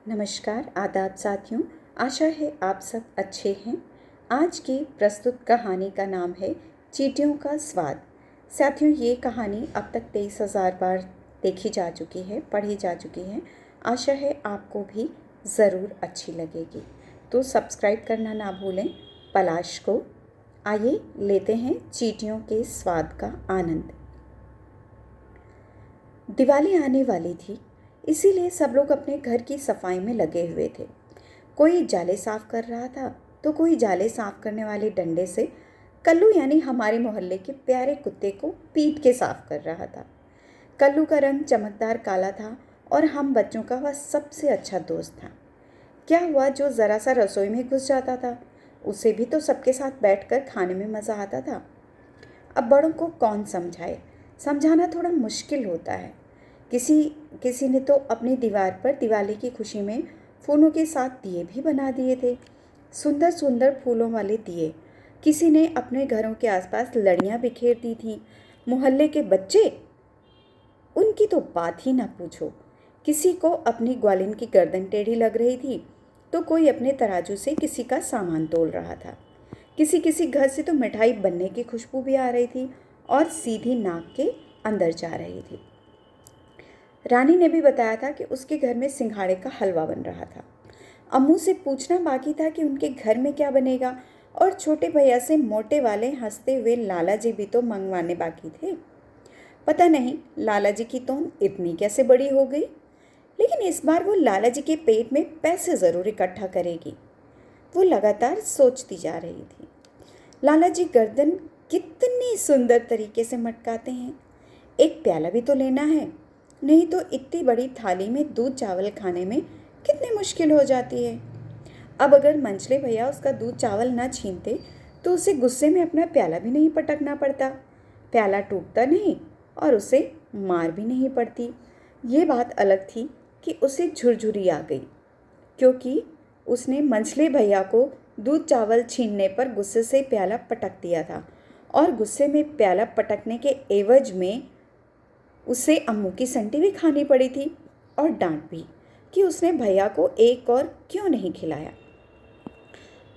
नमस्कार, आदाब साथियों। आशा है आप सब अच्छे हैं। आज की प्रस्तुत कहानी का नाम है चींटियों का स्वाद। साथियों, ये कहानी अब तक 23,000 बार देखी जा चुकी है, पढ़ी जा चुकी है। आशा है आपको भी ज़रूर अच्छी लगेगी, तो सब्सक्राइब करना ना भूलें पलाश को। आइए लेते हैं चींटियों के स्वाद का आनंद। दिवाली आने वाली थी, इसीलिए सब लोग अपने घर की सफाई में लगे हुए थे। कोई जाले साफ कर रहा था तो कोई जाले साफ करने वाले डंडे से कल्लू यानी हमारे मोहल्ले के प्यारे कुत्ते को पीट के साफ कर रहा था। कल्लू का रंग चमकदार काला था और हम बच्चों का वह सबसे अच्छा दोस्त था। क्या हुआ, जो ज़रा सा रसोई में घुस जाता था उसे भी तो सबके साथ बैठकर खाने में मज़ा आता था। अब बड़ों को कौन समझाए, समझाना थोड़ा मुश्किल होता है। किसी किसी ने तो अपनी दीवार पर दिवाली की खुशी में फूलों के साथ दिए भी बना दिए थे, सुंदर सुंदर फूलों वाले दिए। किसी ने अपने घरों के आसपास लड़ियाँ बिखेर दी थीं। मोहल्ले के बच्चे, उनकी तो बात ही ना पूछो। किसी को अपनी ग्वालिन की गर्दन टेढ़ी लग रही थी तो कोई अपने तराजू से किसी का सामान तोल रहा था। किसी किसी घर से तो मिठाई बनने की खुशबू भी आ रही थी और सीधी नाक के अंदर जा रही थी। रानी ने भी बताया था कि उसके घर में सिंघाड़े का हलवा बन रहा था। अम्मू से पूछना बाकी था कि उनके घर में क्या बनेगा, और छोटे भैया से मोटे वाले हंसते हुए लाला जी भी तो मंगवाने बाकी थे। पता नहीं लाला जी की तोन इतनी कैसे बड़ी हो गई, लेकिन इस बार वो लाला जी के पेट में पैसे ज़रूर इकट्ठा करेगी। वो लगातार सोचती जा रही थी। लाला जी गर्दन कितनी सुंदर तरीके से मटकाते हैं। एक प्याला भी तो लेना है, नहीं तो इतनी बड़ी थाली में दूध चावल खाने में कितनी मुश्किल हो जाती है। अब अगर मंझले भैया उसका दूध चावल ना छीनते तो उसे गुस्से में अपना प्याला भी नहीं पटकना पड़ता, प्याला टूटता नहीं और उसे मार भी नहीं पड़ती। ये बात अलग थी कि उसे झुरझुरी आ गई, क्योंकि उसने मंझले भैया को दूध चावल छीनने पर गुस्से से प्याला पटक दिया था, और गुस्से में प्याला पटकने के एवज में उसे अम्मू की संटी भी खानी पड़ी थी और डांट भी कि उसने भैया को एक और क्यों नहीं खिलाया।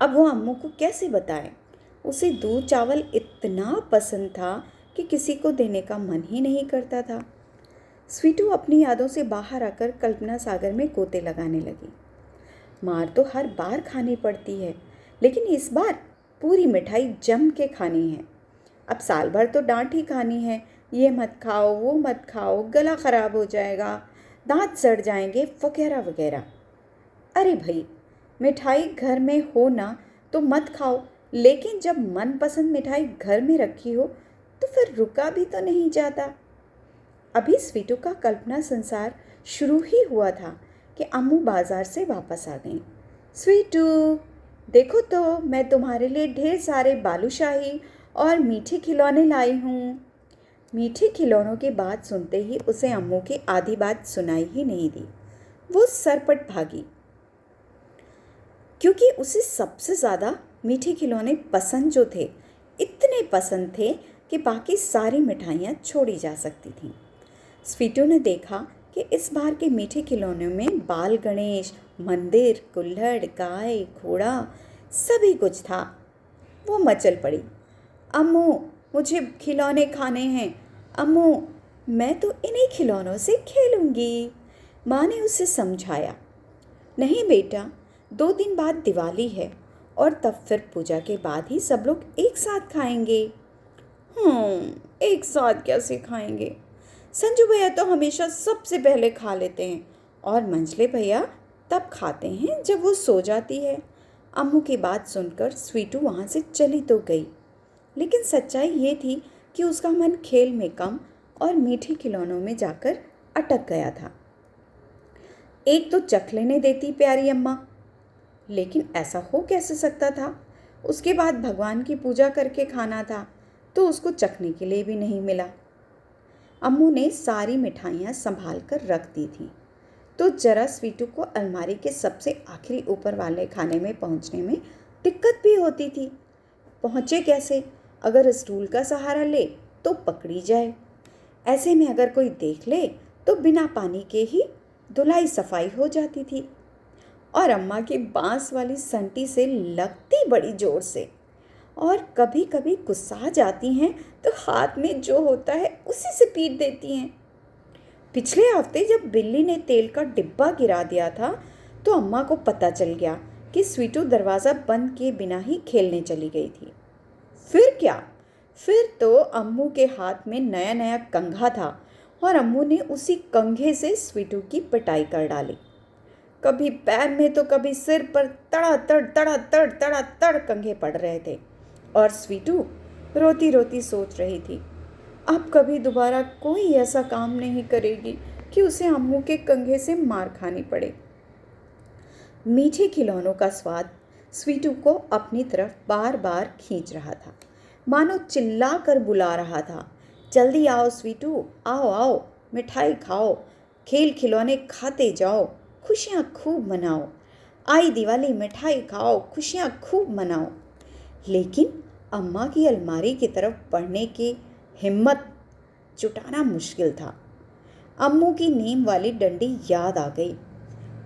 अब वो अम्मू को कैसे बताए। उसे दूध चावल इतना पसंद था कि किसी को देने का मन ही नहीं करता था। स्वीटू अपनी यादों से बाहर आकर कल्पना सागर में गोते लगाने लगी। मार तो हर बार खानी पड़ती है, लेकिन इस बार पूरी मिठाई जम के खानी है। अब साल भर तो डांट ही खानी है, ये मत खाओ, वो मत खाओ, गला ख़राब हो जाएगा, दांत सड़ जाएंगे, वगैरह वगैरह। अरे भाई, मिठाई घर में हो ना तो मत खाओ, लेकिन जब मनपसंद मिठाई घर में रखी हो तो फिर रुका भी तो नहीं जाता। अभी स्वीटू का कल्पना संसार शुरू ही हुआ था कि अम्मू बाजार से वापस आ गई। स्वीटू, देखो तो मैं तुम्हारे लिए ढेर सारे बालूशाही और मीठे खिलौने लाई हूँ। मीठे खिलौनों की बात सुनते ही उसे अम्मू की आधी बात सुनाई ही नहीं दी। वो सरपट भागी, क्योंकि उसे सबसे ज़्यादा मीठे खिलौने पसंद जो थे, इतने पसंद थे कि बाकी सारी मिठाइयाँ छोड़ी जा सकती थीं। स्वीटू ने देखा कि इस बार के मीठे खिलौनों में बाल गणेश, मंदिर, कुल्हड़, गाय, घोड़ा सभी कुछ था। वो मचल पड़ी, अम्मू मुझे खिलौने खाने हैं, अम्मू मैं तो इन्हीं खिलौनों से खेलूंगी। माँ ने उसे समझाया, नहीं बेटा, 2 दिन बाद दिवाली है और तब फिर पूजा के बाद ही सब लोग एक साथ खाएंगे। एक साथ कैसे खाएंगे? संजू भैया तो हमेशा सबसे पहले खा लेते हैं और मंझले भैया तब खाते हैं जब वो सो जाती है। अम्मू की बात सुनकर स्वीटू वहाँ से चली तो गई, लेकिन सच्चाई ये थी कि उसका मन खेल में कम और मीठे खिलौनों में जाकर अटक गया था। एक तो चख लेने देती प्यारी अम्मा, लेकिन ऐसा हो कैसे सकता था? उसके बाद भगवान की पूजा करके खाना था तो उसको चखने के लिए भी नहीं मिला। अम्मू ने सारी मिठाइयाँ संभाल कर रख दी थीं, तो जरा स्वीटू को अलमारी के सबसे आखिरी ऊपर वाले खाने में पहुँचने में दिक्कत भी होती थी। पहुँचे कैसे? अगर स्टूल का सहारा ले तो पकड़ी जाए। ऐसे में अगर कोई देख ले तो बिना पानी के ही धुलाई सफाई हो जाती थी। और अम्मा की बांस वाली संटी से लगती बड़ी जोर से। और कभी कभी गुस्सा जाती हैं तो हाथ में जो होता है उसी से पीट देती हैं। पिछले हफ्ते जब बिल्ली ने तेल का डिब्बा गिरा दिया था तो अम्मा को पता चल गया कि स्वीटू दरवाज़ा बंद किए बिना ही खेलने चली गई थी। फिर क्या, फिर तो अम्मू के हाथ में नया नया कंघा था और अम्मू ने उसी कंघे से स्वीटू की पिटाई कर डाली। कभी पैर में तो कभी सिर पर तड़ा तड़ कंघे पड़ रहे थे और स्वीटू रोती रोती सोच रही थी अब कभी दोबारा कोई ऐसा काम नहीं करेगी कि उसे अम्मू के कंघे से मार खानी पड़े। मीठे खिलौनों का स्वाद स्वीटू को अपनी तरफ बार बार खींच रहा था, मानो चिल्ला कर बुला रहा था, जल्दी आओ स्वीटू, आओ आओ, मिठाई खाओ, खेल खिलौने खाते जाओ, खुशियाँ खूब मनाओ, आई दिवाली, मिठाई खाओ, खुशियाँ खूब मनाओ। लेकिन अम्मा की अलमारी की तरफ बढ़ने की हिम्मत जुटाना मुश्किल था। अम्मू की नीम वाली डंडी याद आ गई।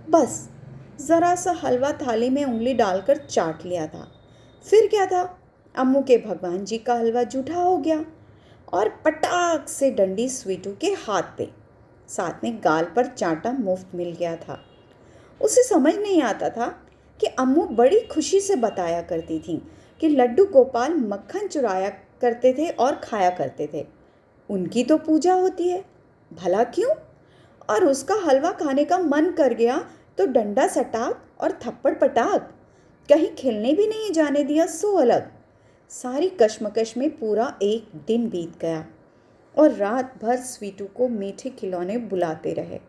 बस ज़रा सा हलवा थाली में उंगली डालकर चाट लिया था। फिर क्या था, अम्मू के भगवान जी का हलवा जूठा हो गया और पटाख से डंडी स्वीटू के हाथ पे, साथ में गाल पर चांटा मुफ्त मिल गया था। उसे समझ नहीं आता था कि अम्मू बड़ी खुशी से बताया करती थी कि लड्डू गोपाल मक्खन चुराया करते थे और खाया करते थे, उनकी तो पूजा होती है, भला क्यों। और उसका हलवा खाने का मन कर गया तो डंडा सटाक और थप्पड़ पटाक, कहीं खेलने भी नहीं जाने दिया सो अलग। सारी कश्मकश में पूरा एक दिन बीत गया और रात भर स्वीटू को मीठे खिलौने बुलाते रहे।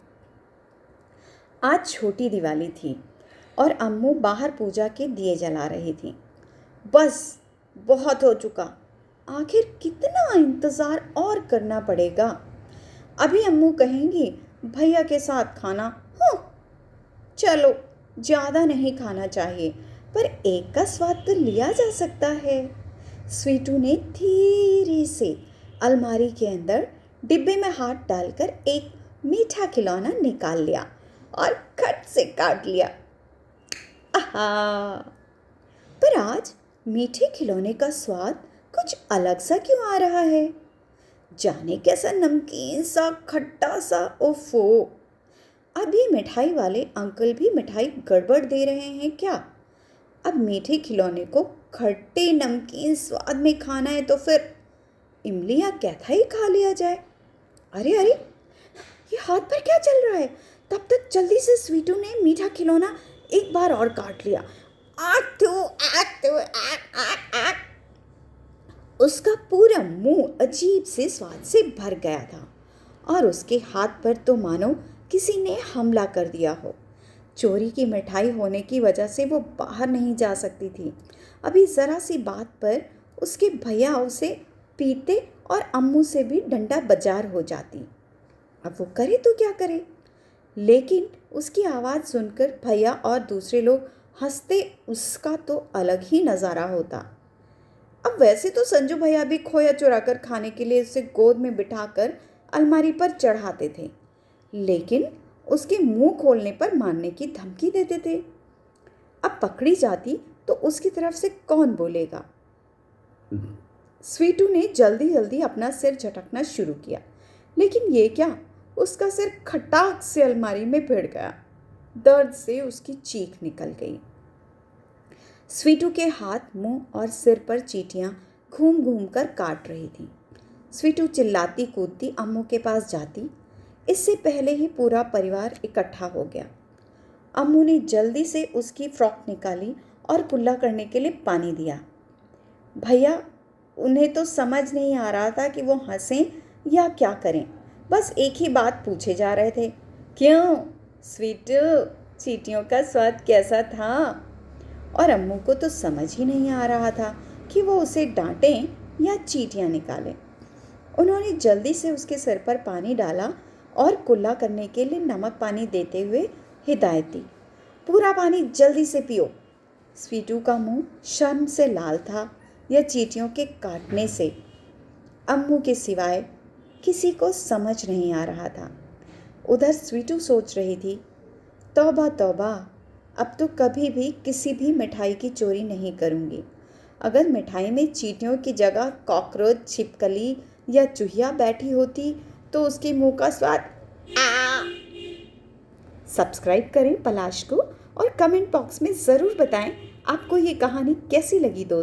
आज छोटी दिवाली थी और अम्मू बाहर पूजा के दिए जला रही थी। बस बहुत हो चुका, आखिर कितना इंतज़ार और करना पड़ेगा। अभी अम्मू कहेंगी भैया के साथ खाना हो, चलो ज़्यादा नहीं खाना चाहिए पर एक का स्वाद तो लिया जा सकता है। स्वीटू ने धीरे से अलमारी के अंदर डिब्बे में हाथ डालकर एक मीठा खिलौना निकाल लिया और खट से काट लिया। आहा! पर आज मीठे खिलौने का स्वाद कुछ अलग सा क्यों आ रहा है, जाने कैसा नमकीन सा खट्टा सा। ओफो, अभी मिठाई वाले अंकल भी मिठाई गड़बड़ दे रहे हैं क्या। अब मीठे खिलौने को खट्टे नमकीन स्वाद में खाना है तो फिर इमली या कैथा ही खा लिया जाए। अरे अरे, ये हाथ पर क्या चल रहा है। तब तक जल्दी से स्वीटू ने मीठा खिलौना एक बार और काट लिया। आतू आतू आ। उसका पूरा मुंह अजीब से स्वाद से भर गया था और उसके हाथ पर तो मानो किसी ने हमला कर दिया हो। चोरी की मिठाई होने की वजह से वो बाहर नहीं जा सकती थी। अभी ज़रा सी बात पर उसके भैया उसे पीटते और अम्मू से भी डंडा बजार हो जाती। अब वो करे तो क्या करे, लेकिन उसकी आवाज़ सुनकर भैया और दूसरे लोग हंसते, उसका तो अलग ही नज़ारा होता। अब वैसे तो संजू भैया भी खोया चुरा कर खाने के लिए उसे गोद में बिठाकर अलमारी पर चढ़ाते थे, लेकिन उसके मुंह खोलने पर मारने की धमकी देते थे। अब पकड़ी जाती तो उसकी तरफ से कौन बोलेगा। स्वीटू ने जल्दी जल्दी अपना सिर झटकना शुरू किया, लेकिन ये क्या, उसका सिर खटाक से अलमारी में भिड़ गया। दर्द से उसकी चीख निकल गई। स्वीटू के हाथ, मुंह और सिर पर चींटियां घूम घूम कर काट रही थीं। स्वीटू चिल्लाती कूदती अम्मू के पास जाती, इससे पहले ही पूरा परिवार इकट्ठा हो गया। अम्मू ने जल्दी से उसकी फ्रॉक निकाली और कुल्ला करने के लिए पानी दिया। भैया, उन्हें तो समझ नहीं आ रहा था कि वो हंसें या क्या करें, बस एक ही बात पूछे जा रहे थे, क्यों स्वीटू, चींटियों का स्वाद कैसा था। और अम्मू को तो समझ ही नहीं आ रहा था कि वो उसे डांटें या चींटियाँ निकालें। उन्होंने जल्दी से उसके सिर पर पानी डाला और कुल्ला करने के लिए नमक पानी देते हुए हिदायत दी, पूरा पानी जल्दी से पियो। स्वीटू का मुंह शर्म से लाल था या चींटियों के काटने से, अम्मू के सिवाय किसी को समझ नहीं आ रहा था। उधर स्वीटू सोच रही थी, तौबा तौबा, अब तो कभी भी किसी भी मिठाई की चोरी नहीं करूँगी। अगर मिठाई में चींटियों की जगह कॉकरोच, छिपकली या चूहिया बैठी होती तो उसके मुंह का स्वाद आ! सब्सक्राइब करें पलाश को और कमेंट बॉक्स में ज़रूर बताएं आपको ये कहानी कैसी लगी दोस्तों।